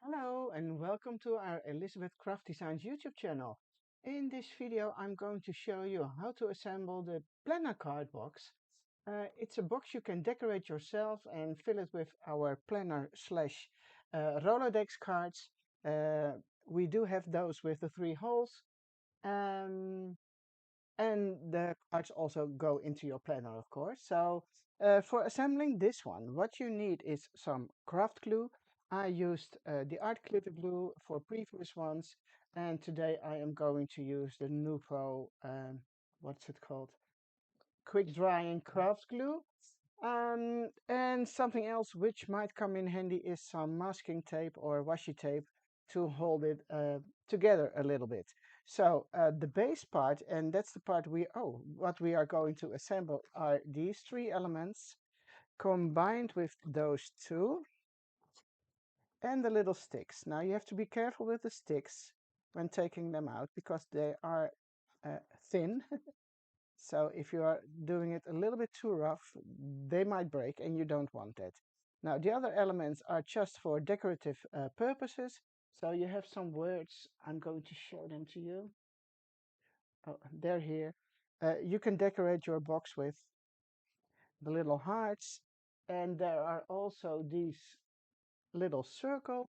Hello and welcome to our Elizabeth Craft Designs YouTube channel. In this video I'm going to show you how to assemble the planner card box. It's a box you can decorate yourself and fill it with our planner slash Rolodex cards. Uh, we do have those with the 3 holes. Um, and the cards also go into your planner, of course. So for assembling this one, what you need is some craft glue. I used the art glitter glue for previous ones, and today I am going to use the Nouveau, what's it called? Quick drying craft glue. And something else which might come in handy is some masking tape or washi tape to hold it together a little bit. So the base part, and that's the part what we are going to assemble are these 3 elements combined with those 2 and the little sticks. Now you have to be careful with the sticks when taking them out because they are thin. So if you are doing it a little bit too rough, they might break and you don't want that. Now the other elements are just for decorative purposes. So you have some words. I'm going to show them to you. Oh, they're here. You can decorate your box with the little hearts. And there are also these little circles.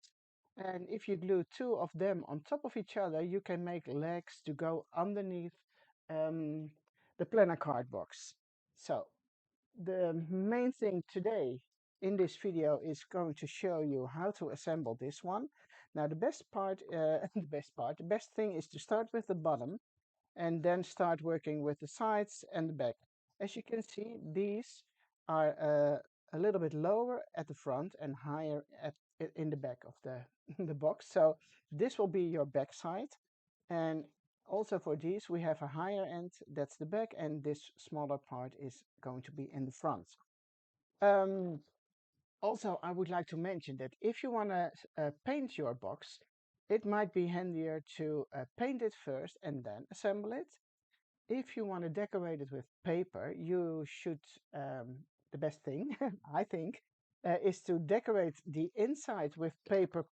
And if you glue 2 of them on top of each other, you can make legs to go underneath um, the planner card box. So the main thing today in this video is going to show you how to assemble this one. Now the the best thing is to start with the bottom and then start working with the sides and the back. As you can see, these are a little bit lower at the front and higher in the back of the, the box. So this will be your back side. And also for these, we have a higher end, that's the back, and this smaller part is going to be in the front. Um, Also, I would like to mention that if you want to paint your box, it might be handier to paint it first and then assemble it. If you want to decorate it with paper, you should, the best thing, I think, is to decorate the inside with paper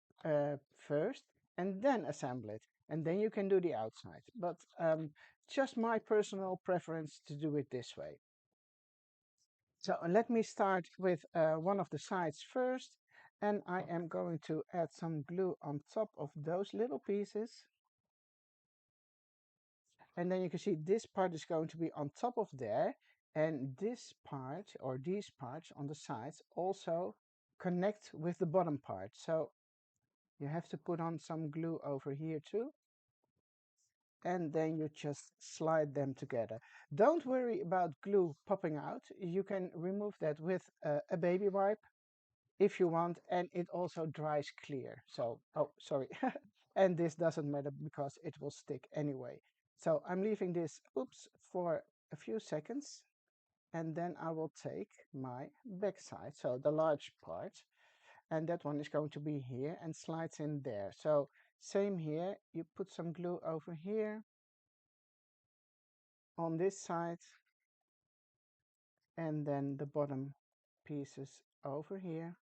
first and then assemble it. And then you can do the outside. But just my personal preference to do it this way. So let me start with one of the sides first. And I am going to add some glue on top of those little pieces. And then you can see this part is going to be on top of there. And this part or these parts on the sides also connect with the bottom part. So you have to put on some glue over here too. And then you just slide them together. Don't worry about glue popping out. You can remove that with a baby wipe if you want, and it also dries clear. So, oh, sorry. And this doesn't matter because it will stick anyway. So I'm leaving this, oops, for a few seconds, and then I will take my back side, so the large part, and that one is going to be here and slides in there. So same here, you put some glue over here on this side, and then the bottom pieces over here.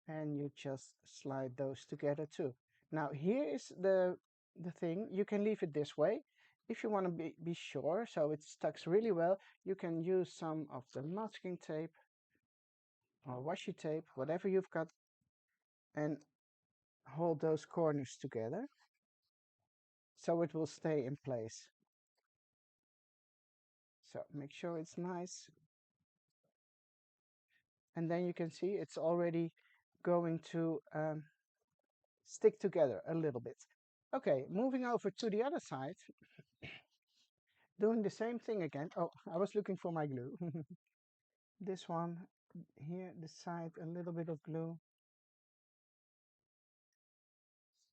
And you just slide those together too. Now here is the thing. You can leave it this way. If you want to be sure, so it sticks really well, you can use some of the masking tape or washi tape, whatever you've got, and hold those corners together so it will stay in place. So make sure it's nice. And then you can see it's already going to stick together a little bit. Okay, moving over to the other side. Doing the same thing again. Oh, I was looking for my glue. This one here, the side, a little bit of glue.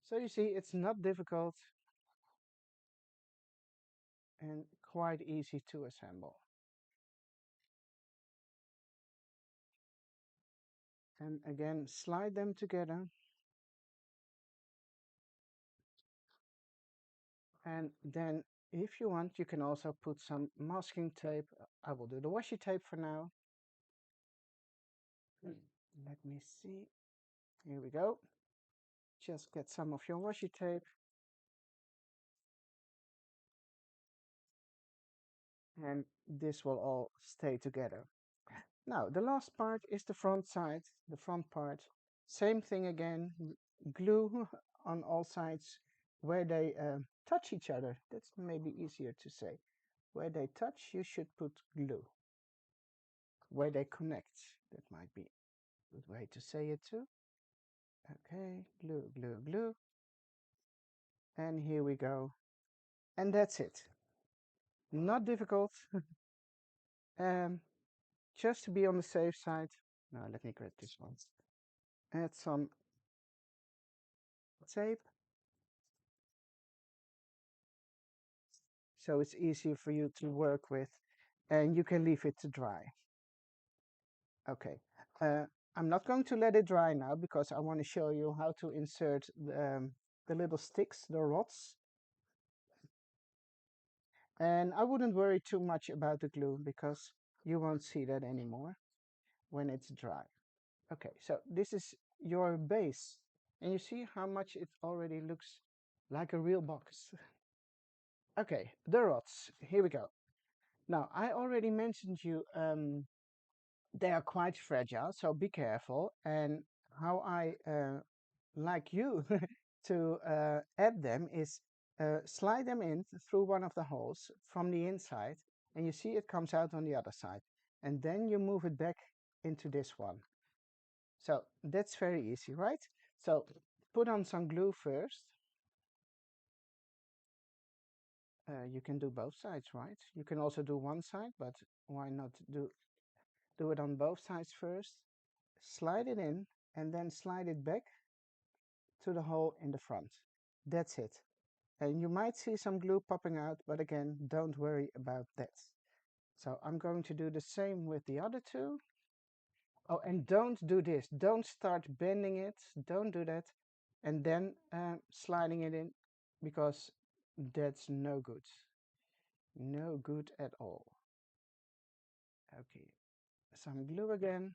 So you see, it's not difficult and quite easy to assemble. And again, slide them together. And then if you want, you can also put some masking tape. I will do the washi tape for now. Let me see. Here we go. Just get some of your washi tape. And this will all stay together. Now, the last part is the front side, the front part. Same thing again, glue on all sides where they touch each other. That's maybe easier to say. Where they touch, you should put glue. Where they connect, that might be a good way to say it too. Okay, glue, glue, glue. And here we go. And that's it. Not difficult. um, just to be on the safe side. Now, let me grab this one. Add some tape so it's easier for you to work with, and you can leave it to dry. Okay, uh, I'm not going to let it dry now because I want to show you how to insert the little sticks, the rods. And I wouldn't worry too much about the glue because you won't see that anymore when it's dry. Okay, so this is your base, and you see how much it already looks like a real box. Okay, the rods, here we go. Now, I already mentioned you they are quite fragile, so be careful. And how I like you to add them is slide them in through one of the holes from the inside, and you see it comes out on the other side. And then you move it back into this one. So that's very easy, right? So put on some glue first. You can do both sides, right? You can also do one side, but why not do it on both sides first? Slide it in and then slide it back to the hole in the front. That's it. And you might see some glue popping out, but again, don't worry about that. So I'm going to do the same with the other two. Oh, and don't do this. Don't start bending it. Don't do that. And then sliding it in, because that's no good. No good at all. Okay, some glue again,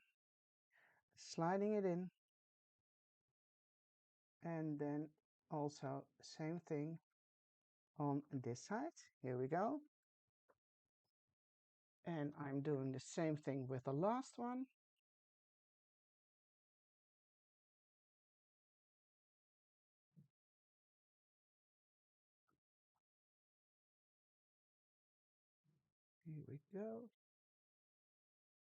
sliding it in, and then also same thing on this side. Here we go. And I'm doing the same thing with the last one. Here we go.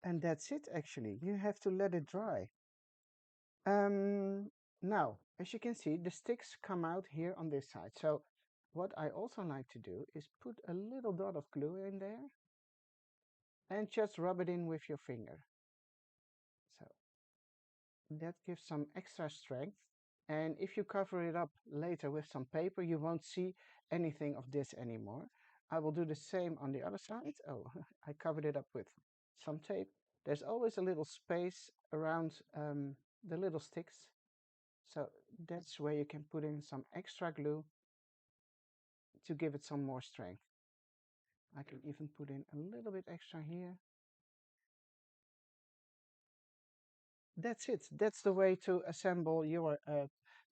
And that's it actually. You have to let it dry. Um, Now, as you can see, the sticks come out here on this side. So what I also like to do is put a little dot of glue in there and just rub it in with your finger. So that gives some extra strength. And if you cover it up later with some paper, you won't see anything of this anymore. I will do the same on the other side. Oh, I covered it up with some tape. There's always a little space around the little sticks. So that's where you can put in some extra glue to give it some more strength. I can even put in a little bit extra here. That's it. That's the way to assemble your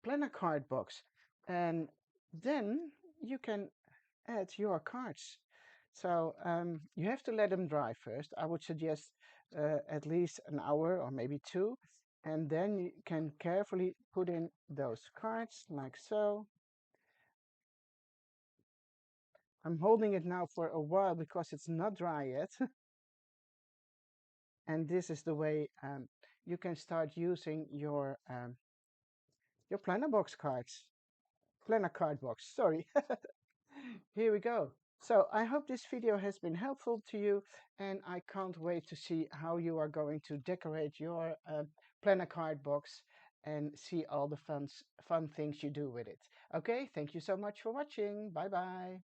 planner card box. And then you can add your cards. So you have to let them dry first. I would suggest at least an hour or maybe two. And then you can carefully put in those cards like so. I'm holding it now for a while because it's not dry yet. And this is the way you can start using your planner box cards. Planner card box, sorry. Here we go. So I hope this video has been helpful to you, and I can't wait to see how you are going to decorate your planner card box and see all the fun things you do with it. Okay, thank you so much for watching. Bye bye.